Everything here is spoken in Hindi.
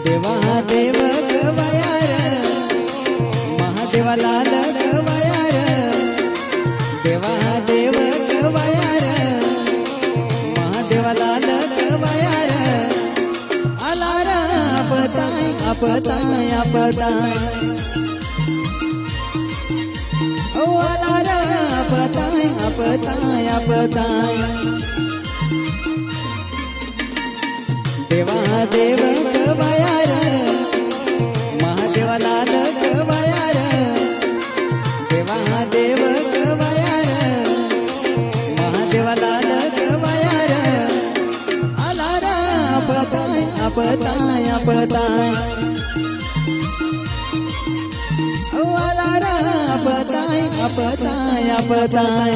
देवा देव गवयार महादेवाला गवयार देवा देव गवयार महादेवाला गवयार आलार आपताय आपताय आपताय ओ आलार आपताय आपताय आपताय देवा देव गवयार महादेवाला गवयार देवा देव गवयार महादेवाला गवयार आलार आपताय आपताय आपताय ओ आलार आपताय आपताय आपताय